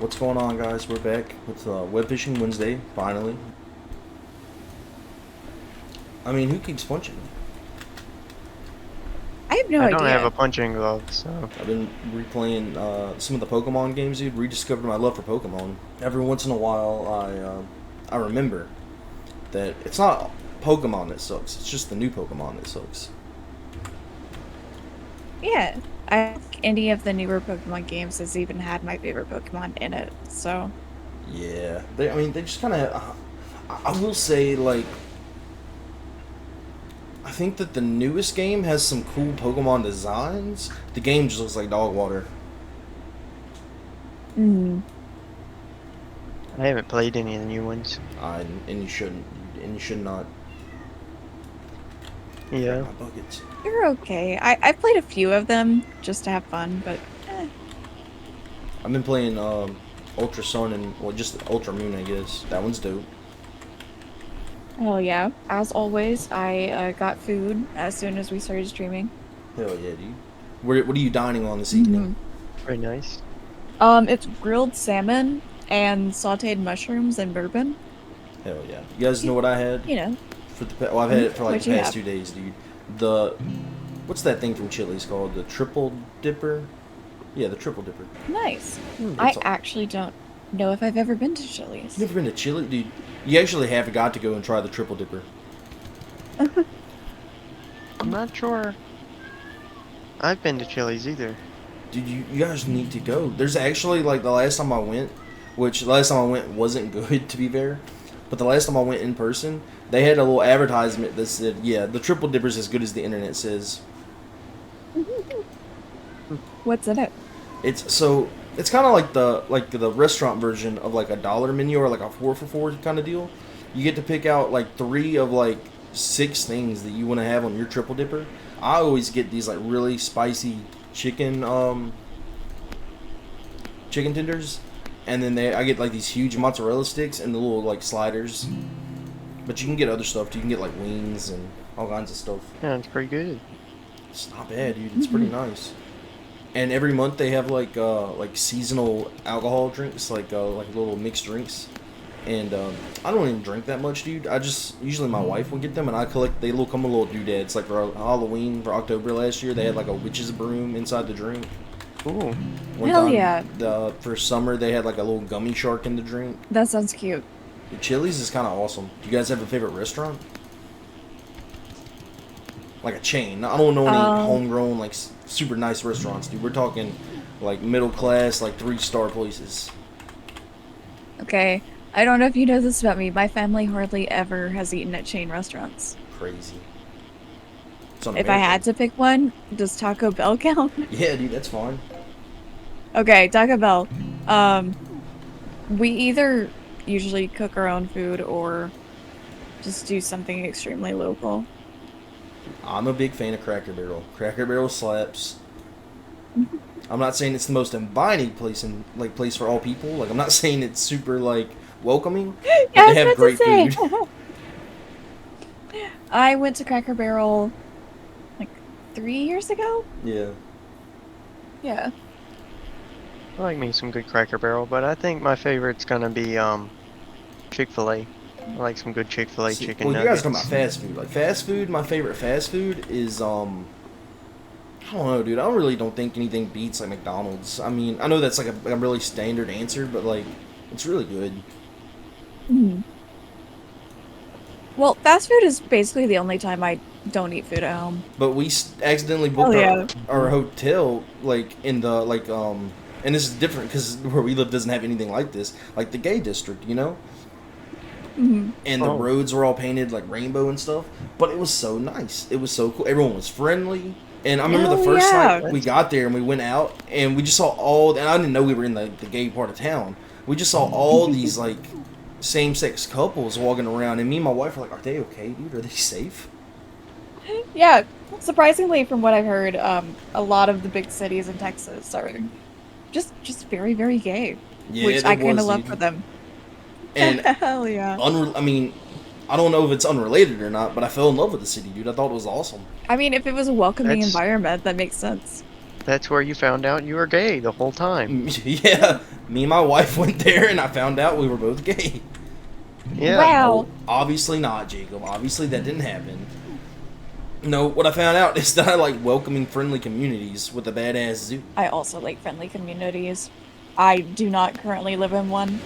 What's going on, guys? We're back with WebFishing Wednesday, finally. I mean, who keeps punching? I have no I don't have idea. a punching glove, so I've been replaying some of the Pokemon games, dude. Rediscovered my love for Pokemon. Every once in a while, I remember that it's not Pokemon that sucks. It's just the new Pokemon that sucks. Yeah, I think any of the newer Pokemon games has even had my favorite Pokemon in it. So, Yeah, I mean, they just kind of. I will say, like, I think that the newest game has some cool Pokemon designs. The game just looks like dog water. mm, I haven't played any of the new ones. And you shouldn't, and you should not. Crack Yeah. my buckets. they're okay. I played a few of them just to have fun, but I've been playing Ultra Sun and well, just Ultra Moon, I guess. That one's dope. oh yeah. As always, I got food as soon as we started streaming. Hell yeah, dude. What are you dining on this evening? hmm Very nice. It's grilled salmon and sautéed mushrooms and bourbon. Hell yeah. You guys know what I had You know, for the well, I've had it for like what the you past have. 2 days, dude. The what's that thing from Chili's called? The triple dipper? Yeah, the triple dipper. Nice. I It's actually don't know if I've ever been to Chili's. you never been to Chili, dude? You actually have got to go and try the triple dipper. I'm not sure I've been to Chili's either. Dude, you guys need to go. There's actually like the last time I went, which the last time I went wasn't good to be fair, but the last time I went in person, they had a little advertisement that said, "Yeah, the triple dipper's as good as the internet says." What's in it? It's kind of like the restaurant version of like a dollar menu or like a 4 for 4 kind of deal. You get to pick out like three of like six things that you want to have on your triple dipper. I always get these like really spicy chicken chicken tenders, and then I get like these huge mozzarella sticks and the little like sliders. But you can get other stuff too. You can get like wings and all kinds of stuff. Yeah, it's pretty good. It's not bad, dude. It's pretty nice. And every month they have like seasonal alcohol drinks, like little mixed drinks. And I don't even drink that much, dude. I just usually my wife will get them, and I collect. They come with little doodads. Like for Halloween for October last year, they had like a witch's broom inside the drink. Ooh. One Hell time, yeah. for summer they had like a little gummy shark in the drink. That sounds cute. The Chili's is kind of awesome. Do you guys have a favorite restaurant? Like a chain. I don't know any homegrown like super nice restaurants, dude. We're talking like middle class, like 3-star places. Okay. I don't know if you know this about me. My family hardly ever has eaten at chain restaurants. Crazy. It's If I had un-American. to pick one, does Taco Bell count? Yeah, dude, that's fine. Okay, Taco Bell. Um, we either usually cook our own food or just do something extremely local. I'm a big fan of Cracker Barrel. Cracker Barrel slaps. I'm not saying it's the most inviting place for all people. Like I'm not saying it's super like welcoming, Yeah, but I they was have about great to food. say. I went to Cracker Barrel like 3 years ago. Yeah. Yeah. I like me some good Cracker Barrel, but I think my favorite's gonna be Chick-fil-A. I like some good Chick-fil-A See, chicken well, you guys are talking nuggets. about fast food. Like fast food, my favorite fast food is I don't know, dude. I really don't think anything beats like McDonald's. I mean, I know that's like a really standard answer, but like it's really good. Mhm. Well, fast food is basically the only time I don't eat food at home. But we accidentally Oh booked yeah. our hotel like in the and this is different because where we live doesn't have anything like this, like the gay district, you know. hmm And the Oh, roads were all painted like rainbow and stuff. But it was so nice. It was so cool. Everyone was friendly. And I remember the Hell first yeah. night we got there and we went out and we just saw and I didn't know we were in the gay part of town. We just saw all these like same sex couples walking around, and me and my wife were like, "Are they okay, dude? Are they safe?" Yeah. Surprisingly, from what I've heard, a lot of the big cities in Texas are just very, very gay, Yeah, which I it kind of was, love dude. for them. And Hell yeah. I mean, I don't know if it's unrelated or not, but I fell in love with the city, dude. I thought it was awesome. I mean, if it was a welcoming that's environment, that makes sense. That's where you found out you were gay the whole time. Yeah, me and my wife went there, and I found out we were both gay. Yeah. Wow. No, obviously not, Jacob. Obviously that didn't happen. No, what I found out is that I like welcoming, friendly communities with a badass zoo. I also like friendly communities. I do not currently live in one.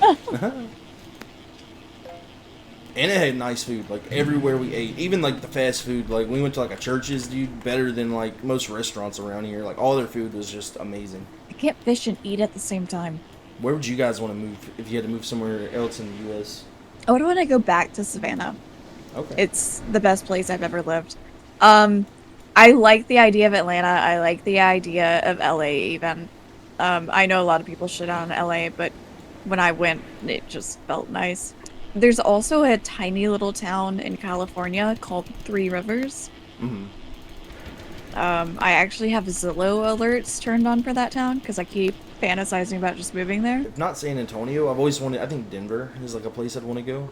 And it had nice food, like everywhere we ate. Even like the fast food, like we went to like a Church's, dude, better than like most restaurants around here. Like all their food was just amazing. I can't fish and eat at the same time. Where would you guys want to move if you had to move somewhere else in the U.S.? I would want to go back to Savannah. Okay. It's the best place I've ever lived. I like the idea of Atlanta. I like the idea of LA even. I know a lot of people shit on LA, but when I went, it just felt nice. There's also a tiny little town in California called Three Rivers. Mm-hmm. I actually have Zillow alerts turned on for that town because I keep fantasizing about just moving there. If not San Antonio, I've always wanted. I think Denver is like a place I'd want to go.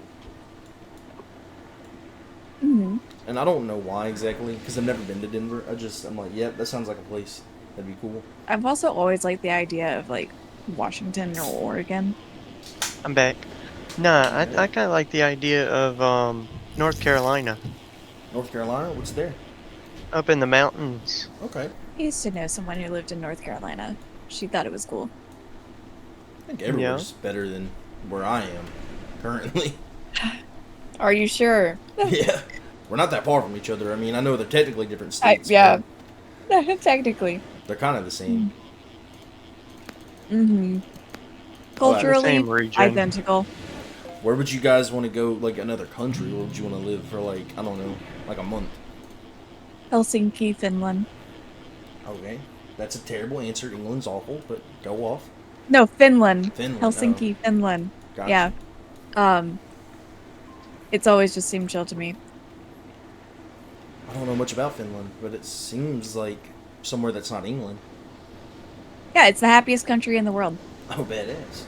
Hmm. And I don't know why exactly, because I've never been to Denver. I'm like, yeah, that sounds like a place that'd be cool. I've also always liked the idea of like Washington or Oregon. I'm back. Nah, I kind of like the idea of North Carolina, North Carolina, what's there? up in the mountains. Okay. I used to know someone who lived in North Carolina. She thought it was cool. I think everywhere's better than where I am currently. Are you sure? Yeah. We're not that far from each other. I mean, I know they're technically different states. Yeah. but Technically. they're kind of the same. Mm-hmm. Well, Culturally, same region. identical. Where would you guys want to go, like another country? Where would you want to live for, like, I don't know, like a month? Helsinki, Finland. Okay. That's a terrible answer. England's awful, but go off. No, Finland. Finland. Helsinki, Finland. Gotcha. Yeah. It's always just seemed chill to me. I don't know much about Finland, but it seems like somewhere that's not England. Yeah, it's the happiest country in the world. Oh, badass.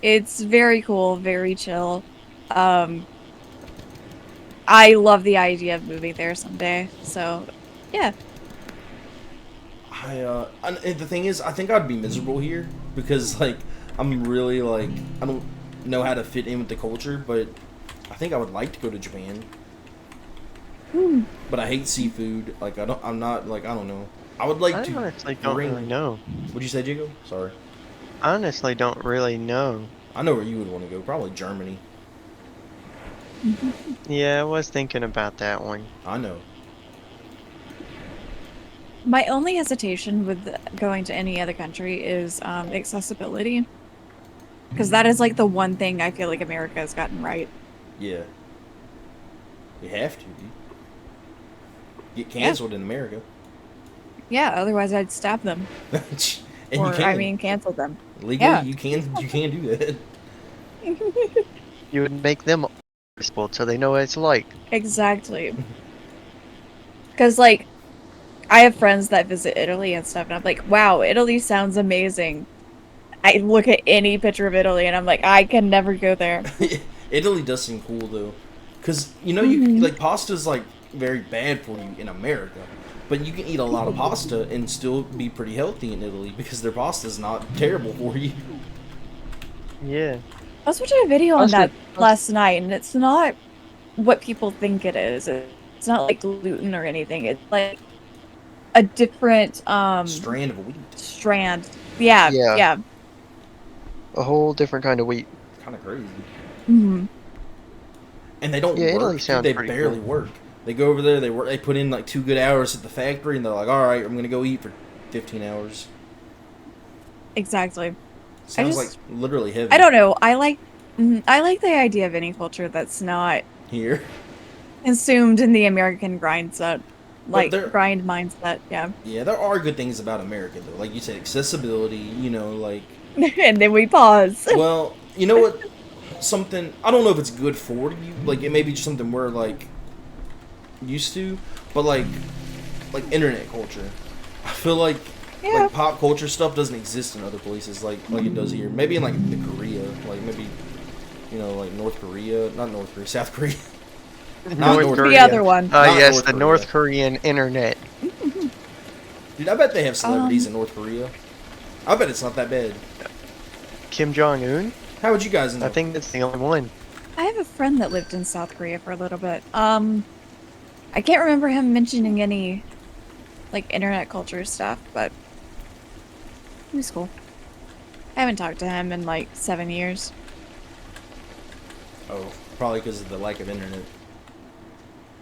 It's very cool, very chill. I love the idea of moving there someday. So, yeah. And the thing is, I think I'd be miserable here because, like, I'm really, like, I don't know how to fit in with the culture, but I think I would like to go to Japan. But I hate seafood. Like, I'm not, like, I don't know. I would like I to honestly don't really know. What'd you say, Jacob? Sorry. Honestly, don't really know. I know where you would want to go. Probably Germany. Yeah, I was thinking about that one. I know. My only hesitation with going to any other country is accessibility. Because that is like the one thing I feel like America has gotten right. Yeah. You have to, dude. Get canceled in America. Yeah, otherwise I'd stab them. And Or, you can. I mean, cancel them. Legally, Yeah. you can do that. You would make them accessible so they know what it's like. Exactly. Because, like, I have friends that visit Italy and stuff, and I'm like, wow, Italy sounds amazing. I look at any picture of Italy, and I'm like, I can never go there. Italy does seem cool though, because you know you like pasta's like very bad for you in America, but you can eat a lot of pasta and still be pretty healthy in Italy because their pasta's not terrible for you. Yeah. I was watching a video on Also- that last night, and it's not what people think it is. It's not like gluten or anything. It's like a different Strand of wheat, strand. Yeah, Yeah. yeah. A whole different kind of wheat. kind of crazy. Hmm. And they don't Yeah, Italy work. Dude, sounds they pretty barely cool. work. They go over there. They work. They put in like 2 good hours at the factory, and they're like, "All right, I'm gonna go eat for 15 hours." Exactly. Sounds just- like literally heavy. I don't know. I like the idea of any culture that's not Here. consumed in the American grind set, like there- grind mindset. Yeah. Yeah, there are good things about America though. Like you said, accessibility. You know, like. And then we pause. Well, you know what? Something I don't know if it's good for you. Like it may be just something we're like used to, but like internet culture. I feel like Yeah. like pop culture stuff doesn't exist in other places like it does here. Maybe in like the Korea, like maybe like North Korea, not North Korea, South Korea. Not North North The Korea. other one. Not Yes, North the Korea. North Korean internet. Dude, I bet they have celebrities in North Korea. I bet it's not that bad. Kim Jong-un? How would you guys know? I think that's the only one. I have a friend that lived in South Korea for a little bit. I can't remember him mentioning any, like, internet culture stuff, but he was cool. I haven't talked to him in, like, 7 years. Oh, probably because of the lack of internet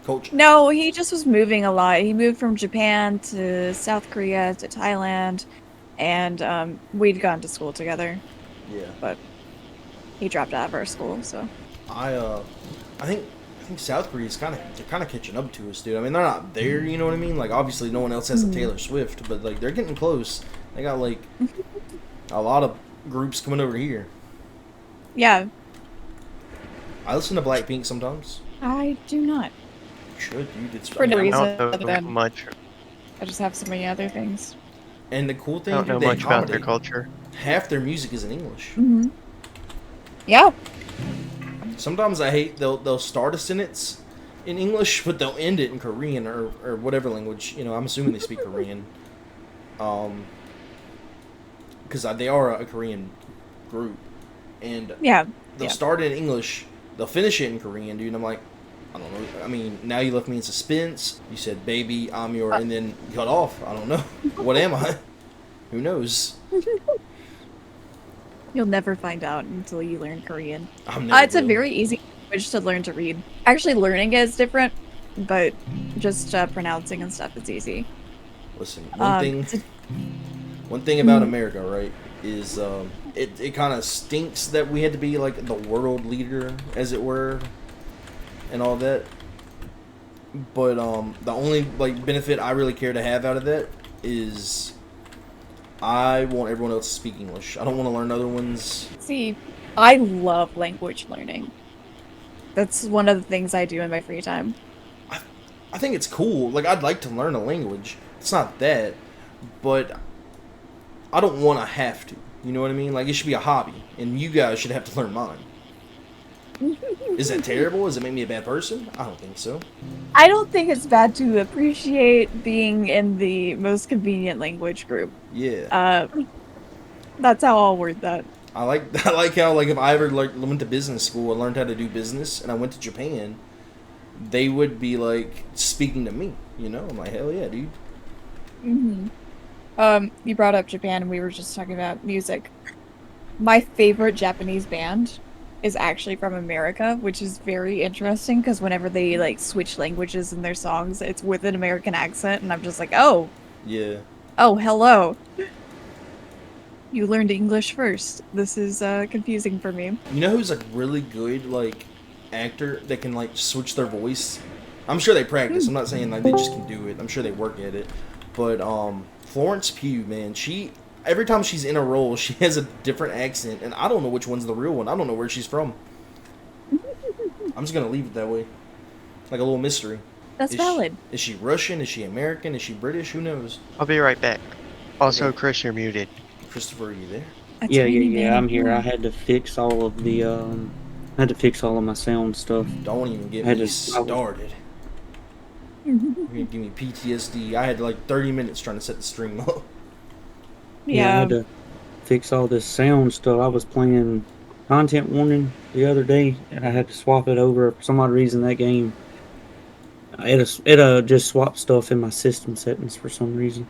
culture. No, he just was moving a lot. He moved from Japan to South Korea to Thailand, and we'd gone to school together, Yeah. but he dropped out of our school, so. I think South Korea's kind of catching up to us, dude. I mean, they're not there, you know what I mean? Like, obviously, no one else has a Taylor Swift, but like they're getting close. They got like a lot of groups coming over here. Yeah. I listen to Blackpink sometimes. I do not. You should, dude. It's For no I reason don't know other than much. I just have so many other things. And the cool I thing, don't know dude, they much about their accommodate. culture. Half their music is in English. Mm-hmm. Yeah. Sometimes I hate they'll start a sentence in English, but they'll end it in Korean or whatever language. You know, I'm assuming they speak Korean. Because they are a Korean group, and Yeah. they'll start it in English, they'll finish it in Korean, dude. And I'm like, I don't know. I mean, now you left me in suspense. You said, "Baby, I'm your," and then cut off. I don't know. What am I? Who knows? You'll never find out until you learn Korean. It's a will. very easy language to learn to read. Actually, learning it is different, but just pronouncing and stuff is easy. Listen, Um, one thing about America, right, is it kind of stinks that we had to be like the world leader, as it were, and all that. But the only like benefit I really care to have out of that is I want everyone else to speak English. I don't want to learn other ones. See, I love language learning. That's one of the things I do in my free time. I think it's cool. Like, I'd like to learn a language. It's not that, but I don't want to have to. You know what I mean? Like, it should be a hobby, and you guys should have to learn mine. Is that terrible? Does it make me a bad person? I don't think so. I don't think it's bad to appreciate being in the most convenient language group. Yeah. That's how I'll word that. I like how, like, if I ever like went to business school and learned how to do business, and I went to Japan, they would be like speaking to me. You know, I'm like, hell yeah, dude. You brought up Japan, and we were just talking about music. My favorite Japanese band is actually from America, which is very interesting because whenever they like switch languages in their songs, it's with an American accent, and I'm just like, oh, Yeah. oh, hello. You learned English first. This is confusing for me. You know who's a really good like actor that can like switch their voice? I'm sure they practice. I'm not saying like they just can do it. I'm sure they work at it. But Florence Pugh, man, every time she's in a role, she has a different accent, and I don't know which one's the real one. I don't know where she's from. I'm just gonna leave it that way, like a little mystery. That's valid. Is she Russian? Is she American? Is she British? Who knows? I'll be right back. Also, Okay. Chris, you're muted. Christopher, are you there? Yeah, I'm here. I had to fix all of the, I had to fix all of my sound stuff. Don't even get I me just- started. You're gonna give me PTSD. I had like 30 minutes trying to set the stream up. I Yeah. had to fix all this sound stuff. I was playing Content Warning the other day, and I had to swap it over. For some odd reason, that game, it just swapped stuff in my system settings for some reason.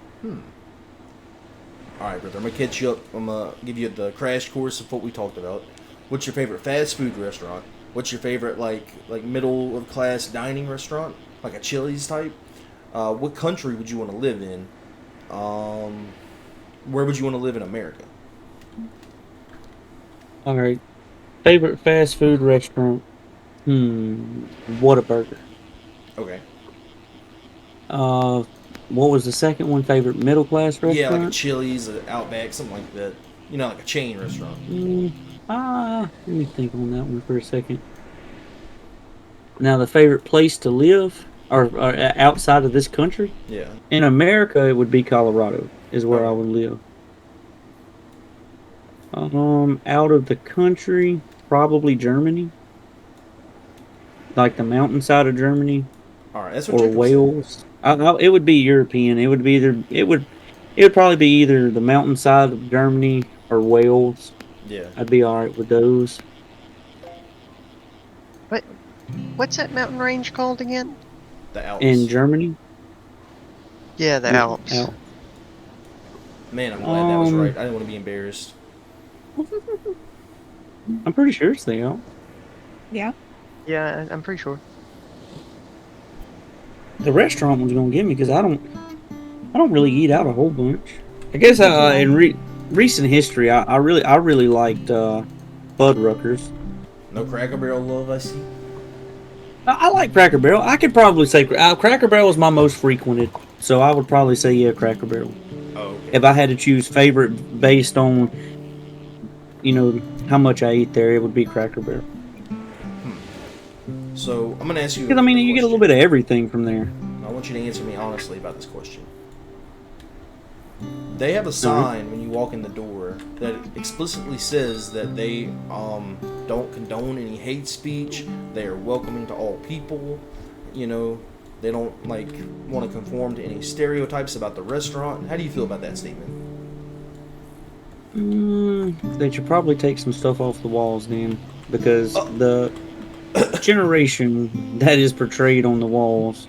Alright, brother, I'm gonna catch you up. I'm gonna give you the crash course of what we talked about. What's your favorite fast food restaurant? What's your favorite like middle of class dining restaurant? Like a Chili's type? What country would you want to live in? Where would you want to live in America? All right, favorite fast food restaurant? Whataburger. Okay. What was the second one? Favorite middle class restaurant? Yeah, like a Chili's, an Outback, something like that. You know, like a chain restaurant. Let me think on that one for a second. Now, the favorite place to live, or outside of this country? Yeah. In America, it would be Colorado, is where I Okay. would live. Out of the country, probably Germany. Like the mountainside of Germany, Alright, that's what or Jacob said. Wales. It would be European. It would be It would probably be either the mountainside of Germany or Wales. Yeah, I'd be all right with those. What what's that mountain range called again? the In Alps. Germany, Yeah, the yeah, Alps. out. Man, I'm glad that was right. Um, I didn't want to be embarrassed. I'm pretty sure it's the out. Yeah. Yeah, I'm pretty sure. The restaurant one's gonna get me because I don't really eat out a whole bunch. I guess in recent history, I really liked Fuddruckers. No Cracker Barrel love, I see. I like Cracker Barrel. I could probably say Cracker Barrel is my most frequented, so I would probably say yeah, Cracker Barrel. Oh, okay. If I had to choose favorite based on how much I eat there, it would be Cracker Barrel. So I'm gonna ask you Because I mean, a you get a little question. bit of everything from there. I want you to answer me honestly about this question. They have a Uh-huh. sign when you walk in the door that explicitly says that they don't condone any hate speech. They are welcoming to all people. You know, they don't like want to conform to any stereotypes about the restaurant. How do you feel about that statement? They should probably take some stuff off the walls then, because Oh. the generation that is portrayed on the walls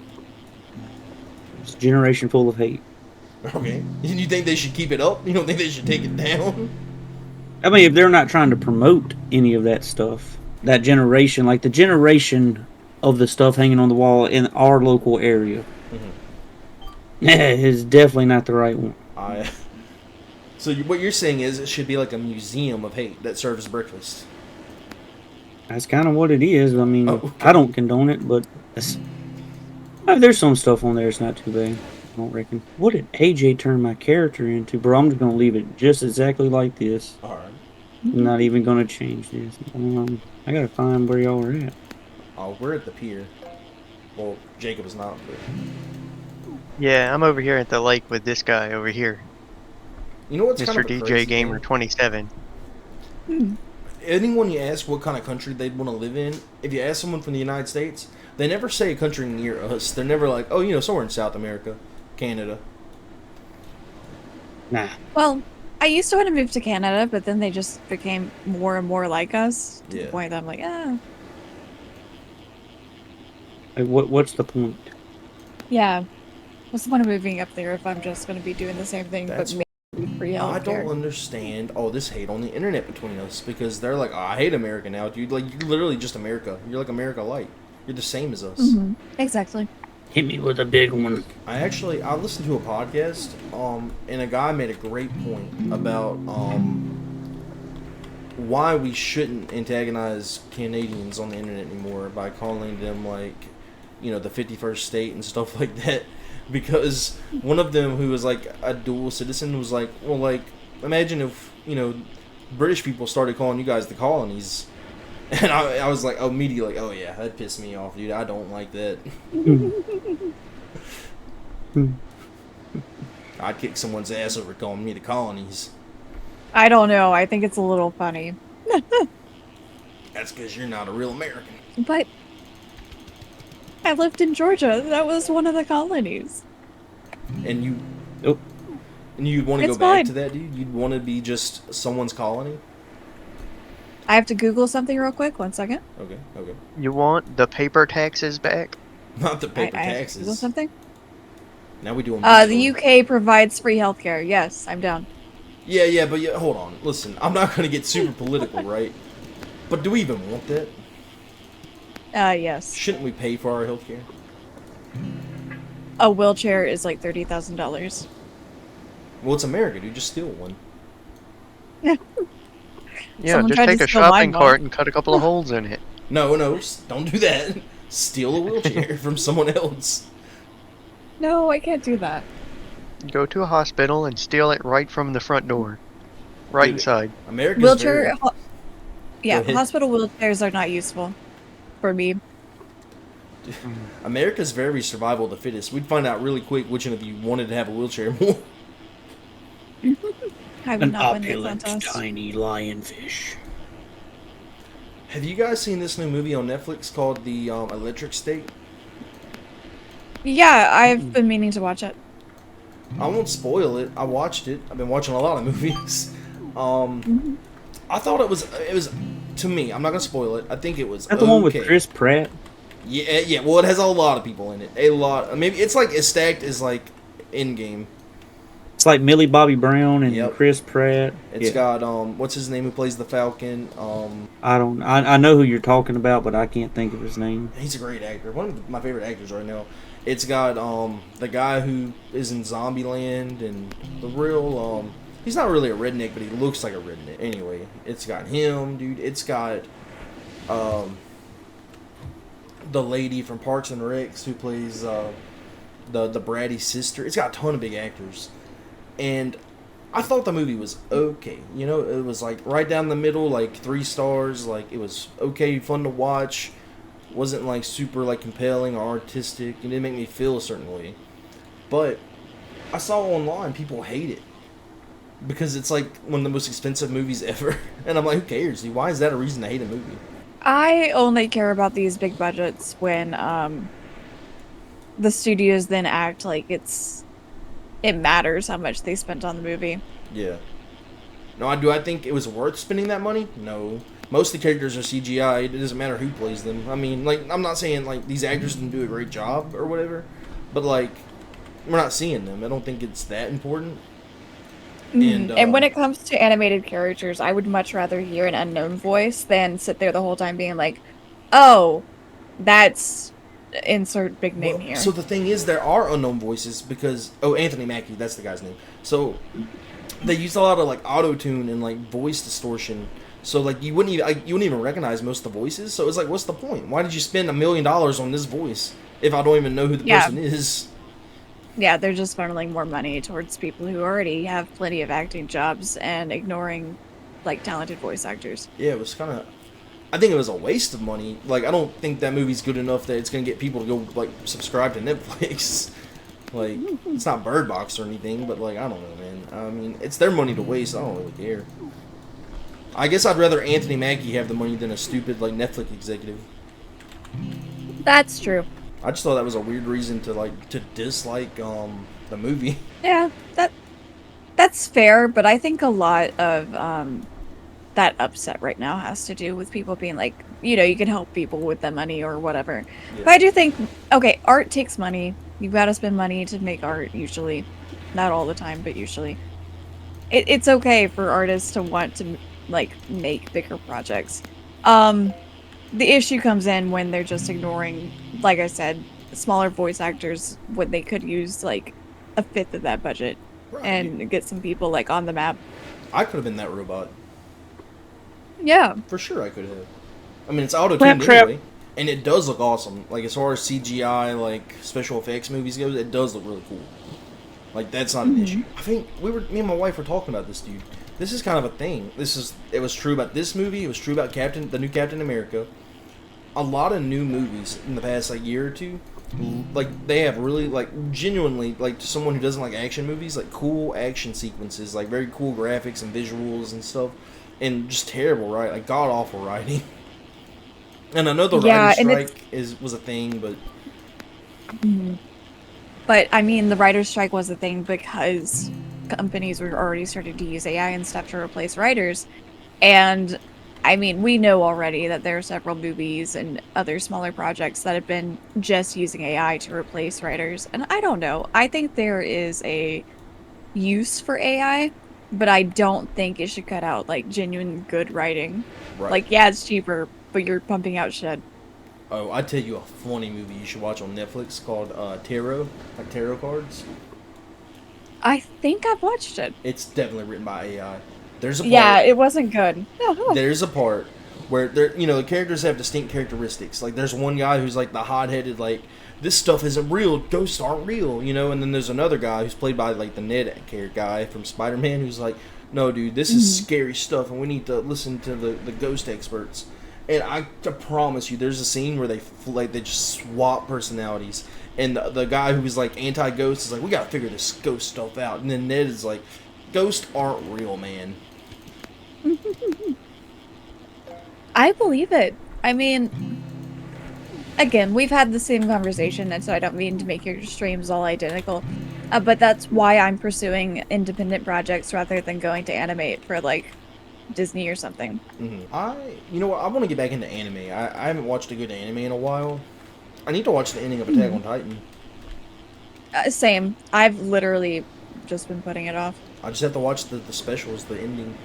is a generation full of hate. Okay. You think they should keep it up? You don't think they should take it down? I mean, if they're not trying to promote any of that stuff, that generation, like the generation of the stuff hanging on the wall in our local area, is definitely not the right one. I. So what you're saying is it should be like a museum of hate that serves breakfast. That's kind of what it is. I mean, Oh, okay. I don't condone it, but there's some stuff on there. It's not too bad. I don't reckon. What did AJ turn my character into, bro? I'm just gonna leave it just exactly like this. All right. I'm not even gonna change this. I gotta find where y'all are at. Oh, we're at the pier. Well, Jacob is not, but Yeah, I'm over here at the lake with this guy over here, you know what's kind Mr. of a DJ crazy Gamer thing? 27. Anyone you ask what kind of country they'd want to live in, if you ask someone from the United States, they never say a country near us. They're never like, oh, somewhere in South America, Canada. Nah. Well, I used to want to move to Canada, but then they just became more and more like us to Yeah. the point that I'm like, ah, Like, what's the point? yeah. What's the point of moving up there if I'm just going to be doing the same thing That's but maybe free I healthcare? don't understand all this hate on the internet between us because they're like, oh, I hate America now, dude. Like, you're literally just America. You're like America Light. You're the same as us. Mm-hmm. Exactly. Hit me with a big one. I listened to a podcast, and a guy made a great point about why we shouldn't antagonize Canadians on the internet anymore by calling them like, the 51st state and stuff like that. Because one of them, who was like a dual citizen, was like, well, like, imagine if British people started calling you guys the colonies. And I was like, immediately, like, oh yeah, that pissed me off, dude. I don't like that. I'd kick someone's ass over calling me the colonies. I don't know. I think it's a little funny. That's because you're not a real American. But I lived in Georgia. That was one of the colonies. And you, Oh, and you'd want to go It's back fine. to that, dude. You'd want to be just someone's colony. I have to Google something real quick. 1 second. Okay. You want the paper taxes back? Not the paper I have to Google taxes. something. Now we do them. The UK provides free healthcare. Yes, I'm down. Yeah, but hold on. Listen, I'm not gonna get super political, right? But do we even want that? Yes. Shouldn't we pay for our healthcare? A wheelchair is like $30,000. Well, it's America, dude. Just steal one. Yeah, Someone just tried to take a steal shopping mine cart once. and cut a couple of holes in it. No, don't do that. Steal a wheelchair from someone else. No, I can't do that. Go to a hospital and steal it right from the front door. Right Dude, inside. America's Wheelchair. Yeah, Go ahead. hospital wheelchairs are not useful for me. America's very survival of the fittest. We'd find out really quick which one of you wanted to have a wheelchair more. I would an not win the opulent contest. tiny lionfish. Have you guys seen this new movie on Netflix called The Electric State? Yeah, I've been meaning to watch it. I won't spoil it. I watched it. I've been watching a lot of movies. I thought it was to me. I'm not gonna spoil it. I think it was Is that the one with Chris Pratt? Yeah, yeah. Well, it has a lot of people in it. A lot. Maybe it's like as stacked as like Endgame. It's like Millie Bobby Brown and Yep. Chris Pratt. It's got what's his name who plays the Falcon? I know who you're talking about, but I can't think of his name. He's a great actor. One of my favorite actors right now. It's got the guy who is in Zombieland and the real he's not really a redneck, but he looks like a redneck. Anyway, it's got him, dude. It's got the lady from Parks and Recs who plays the bratty sister. It's got a ton of big actors. And I thought the movie was okay. You know, it was like right down the middle, like 3 stars. Like it was okay, fun to watch. Wasn't like super like compelling or artistic. It didn't make me feel a certain way. But I saw online people hate it because it's like one of the most expensive movies ever. And I'm like, who cares? Dude? Why is that a reason to hate a movie? I only care about these big budgets when the studios then act like it matters how much they spent on the movie. Yeah. No, do I think it was worth spending that money? No. Most of the characters are CGI. It doesn't matter who plays them. I mean, like, I'm not saying, like, these actors didn't do a great job or whatever, but, like, we're not seeing them. I don't think it's that important. And when it comes to animated characters, I would much rather hear an unknown voice than sit there the whole time being like, oh, that's insert big name here. So the thing is, there are unknown voices because Anthony Mackie, that's the guy's name. So they used a lot of like auto tune and like voice distortion. So like you wouldn't even recognize most of the voices. So it's like, what's the point? Why did you spend $1 million on this voice if I don't even know who the person is? Yeah, they're just funneling more money towards people who already have plenty of acting jobs and ignoring like talented voice actors. Yeah, it was kind of. I think it was a waste of money. Like, I don't think that movie's good enough that it's gonna get people to go like subscribe to Netflix. Like, it's not Bird Box or anything, but like, I don't know, man. I mean, it's their money to waste. I don't really care. I guess I'd rather Anthony Mackie have the money than a stupid like Netflix executive. That's true. I just thought that was a weird reason to dislike the movie. Yeah, that's fair, but I think a lot of that upset right now has to do with people being like, you know, you can help people with the money or whatever. Yeah. But I do think, okay, art takes money. You've got to spend money to make art usually. Not all the time, but usually. It's okay for artists to want to like make bigger projects. The issue comes in when they're just ignoring, like I said, smaller voice actors when they could use like 1/5 of that budget and get some people like on the map. I could have been that robot. Yeah. For sure I could have. I mean, it's auto-tuned anyway, and it does look awesome. Like, as far as CGI, like, special effects movies goes, it does look really cool. Like, that's not an issue. I think me and my wife were talking about this, dude. This is kind of a thing. It was true about this movie. It was true about the new Captain America. A lot of new movies in the past, like, year or two, like, they have really, like, genuinely, like, to someone who doesn't like action movies, like, cool action sequences, like, very cool graphics and visuals and stuff, and just terrible, right? Like, god-awful writing. And I know the writer's strike was a thing, but... But, I mean, the writer's strike was a thing because companies were already starting to use AI and stuff to replace writers. And, I mean, we know already that there are several movies and other smaller projects that have been just using AI to replace writers. And I don't know. I think there is a use for AI, but I don't think it should cut out, like, genuine good writing. Right. Like, yeah, it's cheaper, but you're pumping out shit. Oh, I'd tell you a funny movie you should watch on Netflix called Tarot, like tarot cards. I think I've watched it. It's definitely written by AI. There's a part, yeah, it wasn't good. There's a part where the characters have distinct characteristics. Like, there's one guy who's like the hot-headed, like, this stuff isn't real, ghosts aren't real, and then there's another guy who's played by like the Ned guy from Spider-Man who's like, no, dude, this is scary stuff, and we need to listen to the ghost experts. And I promise you, there's a scene where they just swap personalities, and the guy who was like anti-ghost is like, we gotta figure this ghost stuff out, and then Ned is like, ghosts aren't real, man. I believe it. I mean, again, we've had the same conversation, and so I don't mean to make your streams all identical. But that's why I'm pursuing independent projects rather than going to animate for like Disney or something. You know what? I want to get back into anime. I haven't watched a good anime in a while. I need to watch the ending of Attack on Titan. Same. I've literally just been putting it off. I just have to watch the specials, the ending.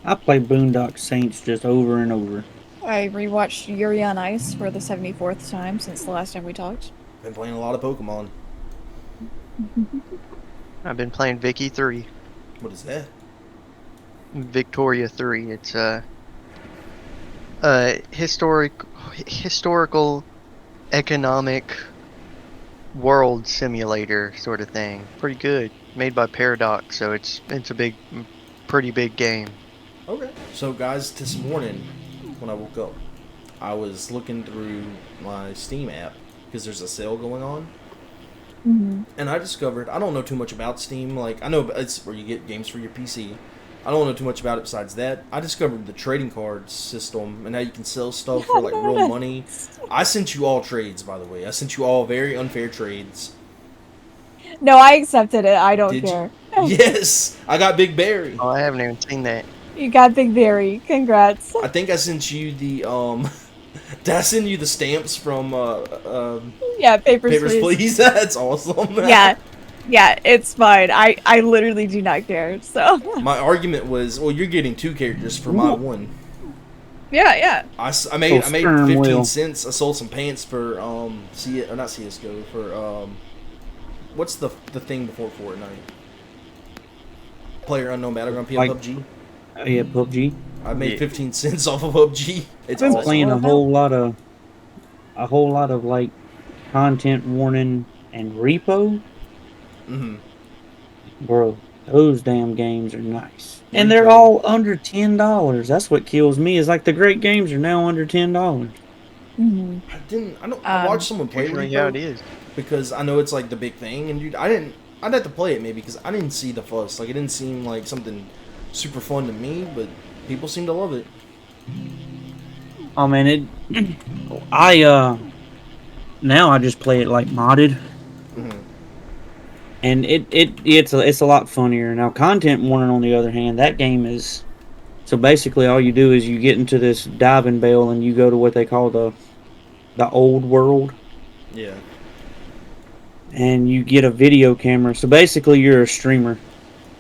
I play Boondock Saints just over and over. I rewatched Yuri on Ice for the 74th time since the last time we talked. Been playing a lot of Pokemon. I've been playing Vicky 3. What is that? Victoria 3. It's a historical economic world simulator sort of thing. Pretty good. Made by Paradox, so it's a pretty big game. Okay. So guys, this morning when I woke up, I was looking through my Steam app because there's a sale going on. And I discovered, I don't know too much about Steam. Like, I know it's where you get games for your PC. I don't know too much about it besides that. I discovered the trading cards system and how you can sell stuff for like real money. I sent you all trades, by the way. I sent you all very unfair trades. No, I accepted it. I don't Did care. you? Yes! I got Big Berry. Oh, I haven't even seen that. You got Big Berry. Congrats. I think I sent you the, did I send you the stamps from, Yeah, Papers, Papers, Please? That's awesome. Yeah, it's fine. I literally do not care, so. My argument was, well, you're getting 2 characters for my 1. Yeah. I made Sperm 15 wheel. cents. I sold some pants for, not CSGO, for, what's the thing before Fortnite? Player Unknown Battleground, PUBG. Oh yeah, PUBG. I made 15 cents off of PUBG. It's I've been awesome. playing a whole lot of like content warning and repo. Bro, those damn games are nice. And they're all under $10. That's what kills me, is like the great games are now under $10. I watched someone play Usually Repo how it is. because I know it's like the big thing, and dude, I'd have to play it maybe because I didn't see the fuss. Like, it didn't seem like something super fun to me, but people seem to love it. Oh man, now I just play it like modded. And it's a lot funnier. Now content warning, on the other hand, that game is, so basically all you do is you get into this diving bell and you go to what they call the old world. Yeah. And you get a video camera. So basically you're a streamer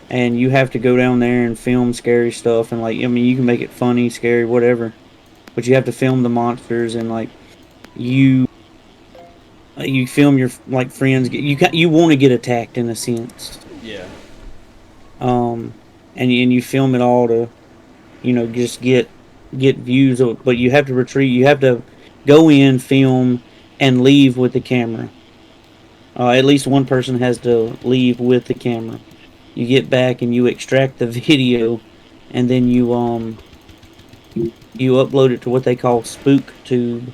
and you have to go down there and film scary stuff, and like, I mean, you can make it funny, scary, whatever. But you have to film the monsters, and like you film your like friends. You want to get attacked in a sense. Yeah. And you film it all to, just get views of, but you have to retreat. You have to go in, film, and leave with the camera. At least one person has to leave with the camera. You get back and you extract the video, and then you upload it to what they call SpookTube.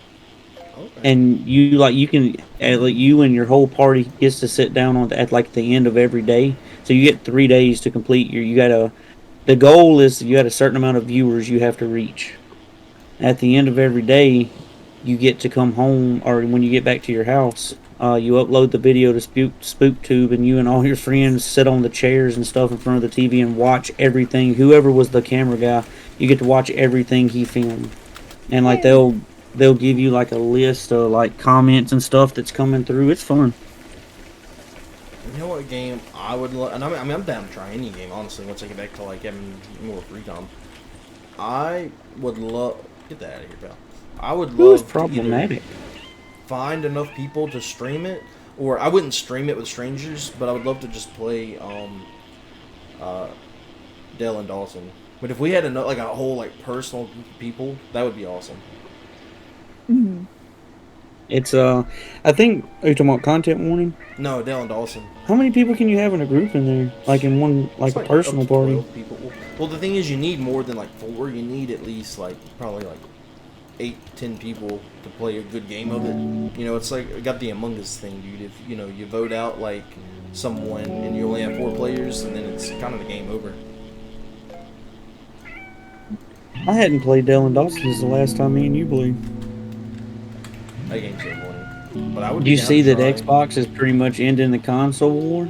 Okay. And you and your whole party gets to sit down at like the end of every day. So you get 3 days to complete the goal is you got a certain amount of viewers you have to reach. At the end of every day, you get to come home, or when you get back to your house, you upload the video to SpookTube, and you and all your friends sit on the chairs and stuff in front of the TV and watch everything. Whoever was the camera guy, you get to watch everything he filmed. And like they'll give you like a list of like comments and stuff that's coming through. It's fun. You know what game I would love? And I'm down to try any game, honestly, once I get back to like having more free time. I would love, get that out of here, pal. I would love It's problematic. to find enough people to stream it, or I wouldn't stream it with strangers, but I would love to just play Dell and Dawson. But if we had like a whole like personal group of people, that would be awesome. It's I think, are you talking about content warning? No, Dell and Dawson. How many people can you have in a group in there? Like in one, like It's a personal up to party? 12 people. Well, the thing is, you need more than like 4. You need at least like probably like 8-10 people to play a good game of it. You know, it's like I got the Among Us thing, dude. If you vote out like someone and you only have 4 players, and then it's kind of the game over. I hadn't played Dell and Dawson since the last time me and you played. That game's so boring. But I would Do be you down see to that try. Xbox is pretty much ending the console war?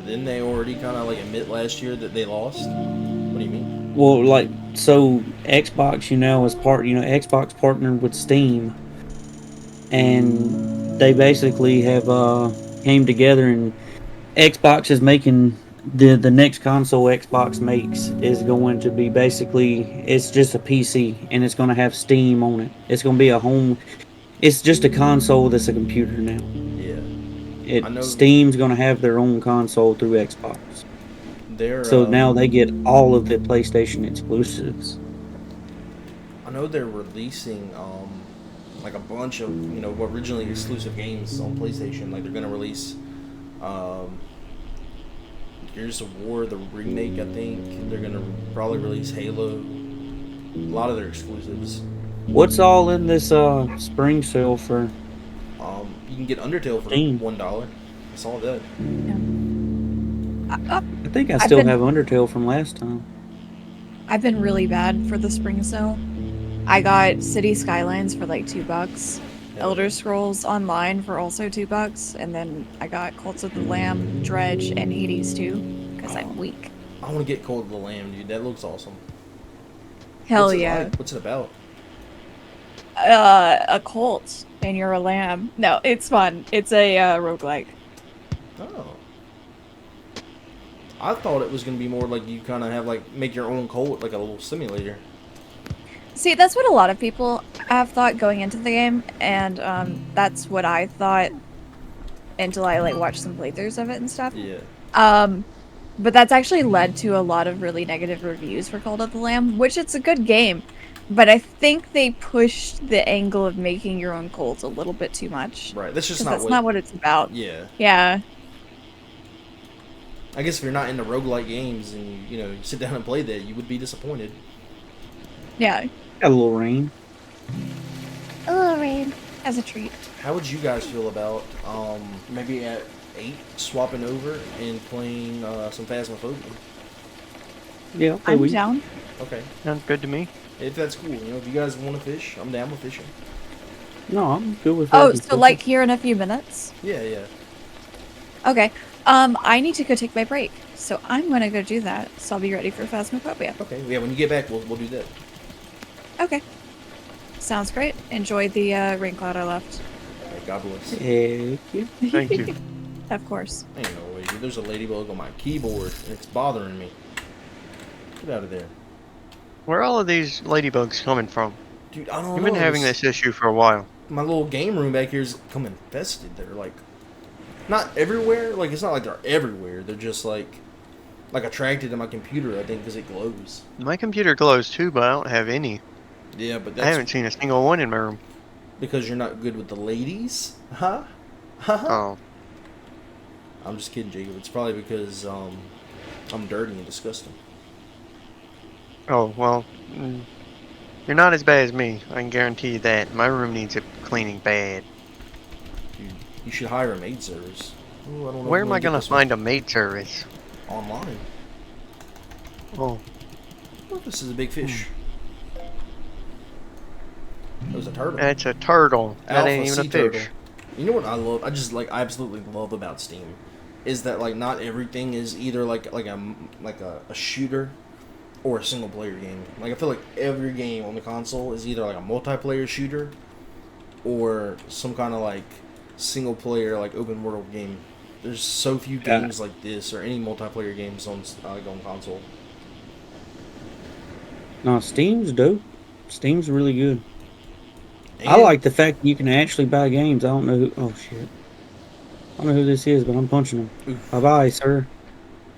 Didn't they already kind of like admit last year that they lost? What do you mean? Well, like, so Xbox, Xbox partnered with Steam, and they basically have came together, and Xbox is making the next console Xbox makes is going to be basically it's just a PC and it's going to have Steam on it. It's going to be a home. It's just a console that's a computer now. Yeah, It I know Steam's going to have their own console through Xbox. they're. So now they get all of the PlayStation exclusives. I know they're releasing like a bunch of originally exclusive games on PlayStation. Like they're gonna release um, Gears of War, the remake. I think they're gonna probably release Halo. A lot of their exclusives. What's all in this spring sale for You can get Undertale for Steam? $1. I saw that. I think I I've still been have Undertale from last time. I've been really bad for the spring sale. I got City Skylines for like $2, Hell Elder yeah. Scrolls Online for also $2, and then I got Cult of the Lamb, Dredge, and Hades too, because I'm weak. I want to get Cold of the Lamb, dude. That looks awesome. Hell What's it yeah. like? What's it about? A cult, and you're a lamb. No, it's fun. It's a roguelike. Oh. I thought it was gonna be more like you kind of have like make your own cult, like a little simulator. See, that's what a lot of people have thought going into the game, and that's what I thought until I like watched some playthroughs of it and stuff. Yeah. But that's actually led to a lot of really negative reviews for Cult of the Lamb, which it's a good game, but I think they pushed the angle of making your own cult a little bit too much. Right. That's just Because not that's what. not what it's about. Yeah. Yeah. I guess if you're not into roguelike games and you sit down and play that, you would be disappointed. Yeah. Got a little rain. A little rain as a treat. How would you guys feel about maybe at 8 swapping over and playing some Phasmophobia? Yeah, I'll play I'm with you. down. Okay. Sounds good to me. If that's cool, if you guys want to fish, I'm down with fishing. No, I'm good with Oh, that. so like here in a few minutes? Yeah, yeah. Okay. I need to go take my break, so I'm gonna go do that. So I'll be ready for Phasmophobia. Okay. Yeah, when you get back, we'll do that. Okay. Sounds great. Enjoy the rain cloud I left. Okay, God bless. Heck yeah. Thank you. Of course. Ain't no way, dude. There's a ladybug on my keyboard, and it's bothering me. Get out of there. Where are all of these ladybugs coming from? Dude, I don't You've know. been having this issue for a while. My little game room back here is come infested. They're like, not everywhere. Like, it's not like they're everywhere. They're just like attracted to my computer, I think, because it glows. My computer glows too, but I don't have any. Yeah, but I that's haven't seen a single one in my room. because you're not good with the ladies. Huh? Huh? Oh, I'm just kidding, Jacob. It's probably because I'm dirty and disgusting. oh well. You're not as bad as me. I can guarantee you that. My room needs a cleaning bad. Dude, you should hire a maid service. Ooh, I don't know Where if am I'm I get gonna this one. find a maid service? Online? Oh, Oh, this is a big fish. That was a turtle. that's a turtle. That Alpha ain't even a sea fish. turtle. You know what I love? I just I absolutely love about Steam, is that like not everything is either like a shooter or a single player game. Like I feel like every game on the console is either like a multiplayer shooter or some kind of like single player like open world game. There's so few Yeah. games like this or any multiplayer games on on console. No, Steam's dope. Steam's really good. I And- like the fact that you can actually buy games. I don't know who. Oh shit. I don't know who this is, but I'm punching him. Oof. Bye bye, sir.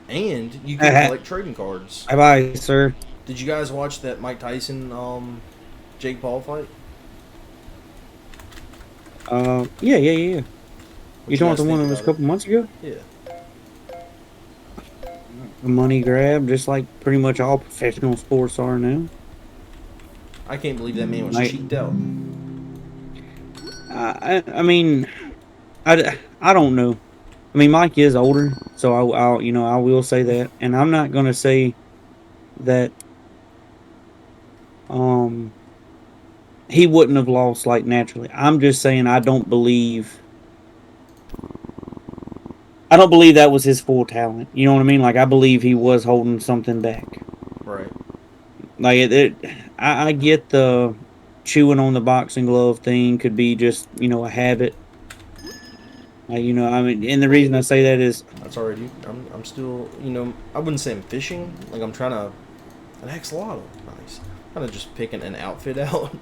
And you can collect trading cards. Bye bye, sir. Did you guys watch that Mike Tyson Jake Paul fight? Yeah. You What talking about guys the one think that was a about couple months ago? Yeah. A money grab, just like pretty much all professional sports are now. I can't believe that man was Mike- cheeked out. I mean, I don't know. I mean, Mike is older, so I will say that, and I'm not gonna say that he wouldn't have lost like naturally. I'm just saying I don't believe that was his full talent. You know what I mean? Like I believe he was holding something back. Right. Like I get the chewing on the boxing glove thing could be just a habit. I mean, and the reason I say that is That's alright, dude. I'm still, I wouldn't say I'm fishing. Like, I'm trying to. An axolotl. Nice. Kind of just picking an outfit out.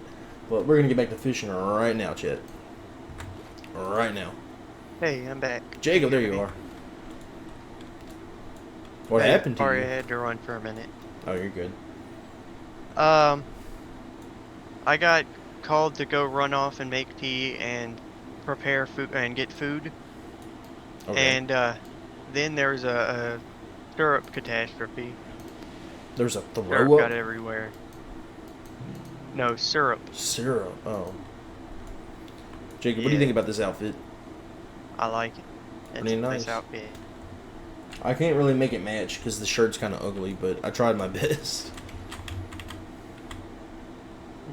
But we're going to get back to fishing right now, Chet. Right now. Hey, I'm back. Jacob, there you are. What Hey, happened to sorry, you? I had to run for a minute. Oh, you're good. I got called to go run off and make tea and prepare food and get food. Okay. And then there was a syrup catastrophe. There's a Syrup throw got up everywhere. No, syrup. syrup. Oh. Jacob, what do you Yeah. think about this outfit? I like it. It's Pretty a nice nice. outfit. I can't really make it match because the shirt's kind of ugly, but I tried my best.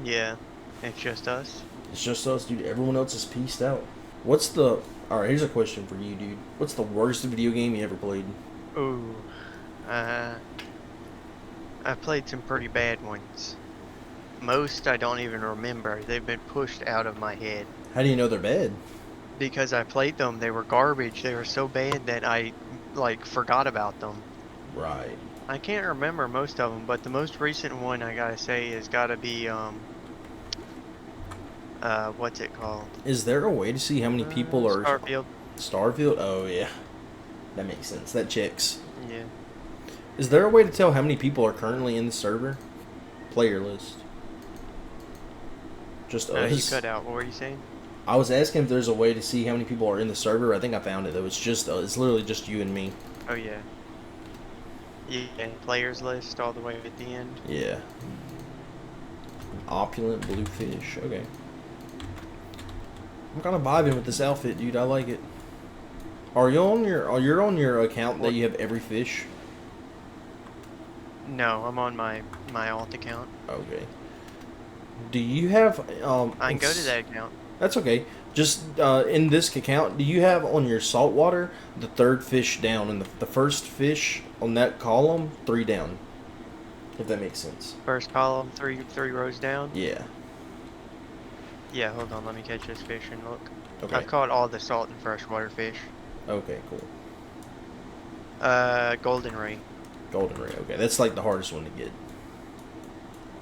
Yeah, it's just us. It's just us, dude. Everyone else is pieced out. What's the... Alright, here's a question for you, dude. What's the worst video game you ever played? Ooh, I've played some pretty bad ones. Most I don't even remember. They've been pushed out of my head. How do you know they're bad? Because I played them, they were garbage. They were so bad that I, like, forgot about them. Right. I can't remember most of them, but the most recent one I gotta say has gotta be, what's it called? Is there a way to see how many people are... Starfield. Starfield? Oh, yeah. That makes sense. That checks. Yeah. Is there a way to tell how many people are currently in the server? Player list. Just You us. cut out. What were you saying? I was asking if there's a way to see how many people are in the server. I think I found it, though. It's just... it's literally just you and me. Oh, yeah. Yeah, players list all the way at the end. Yeah. Opulent blue fish. Okay. I'm kind of vibing with this outfit, dude. I like it. Are you on your account that you have every fish? No, I'm on my alt account. Okay. Do you have I can go to that account. That's okay. Just in this account, do you have on your saltwater the third fish down and the first fish on that column 3 down? If that makes sense. First column, three rows down. Yeah. Yeah, hold on, let me catch this fish and look. Okay. I've caught all the salt and freshwater fish. Okay, cool. Golden ray. Golden ray. Okay, that's like the hardest one to get.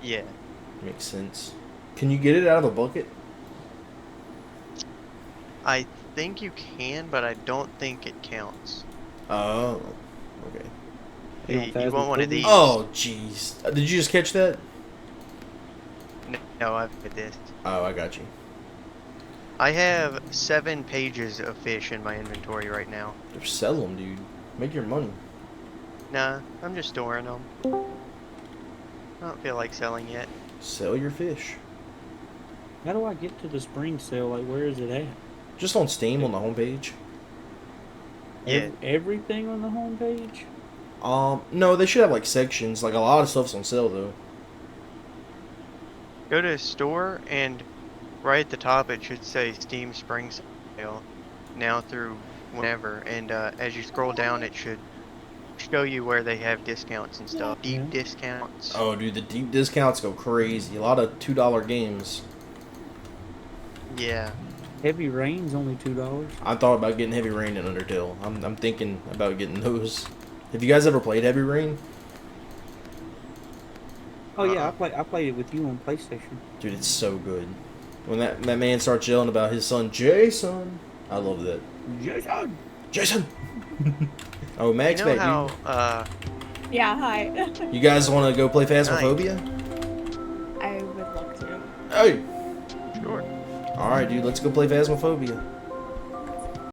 Yeah. Makes sense. Can you get it out of a bucket? I think you can, but I don't think it counts. Oh. Okay. You want one of these? Oh, jeez. Did you just catch that? No, I've got this. Oh, I got you. I have 7 pages of fish in my inventory right now. Just sell them, dude. Make your money. Nah, I'm just storing them. I don't feel like selling yet. Sell your fish. How do I get to the spring sale? Like, where is it at? Just on Steam on the homepage. Yeah. Everything on the homepage? No, they should have like sections. Like a lot of stuff's on sale though. Go to store and right at the top it should say Steam Spring Sale now through whenever, and as you scroll down it should show you where they have discounts and stuff. Deep discounts. Oh, dude, the deep discounts go crazy. A lot of $2 games. Yeah. Heavy Rain's only $2. I thought about getting Heavy Rain and Undertale. I'm thinking about getting those. Have you guys ever played Heavy Rain? Oh yeah, I played it with you on PlayStation. Dude, it's so good. When that man starts yelling about his son Jason, I love that. Jason. Jason. Oh, Max, You know back, how, Yeah, hi. you guys want to go play Phasmophobia? I would love to. Hey. Sure. All right, dude. Let's go play Phasmophobia.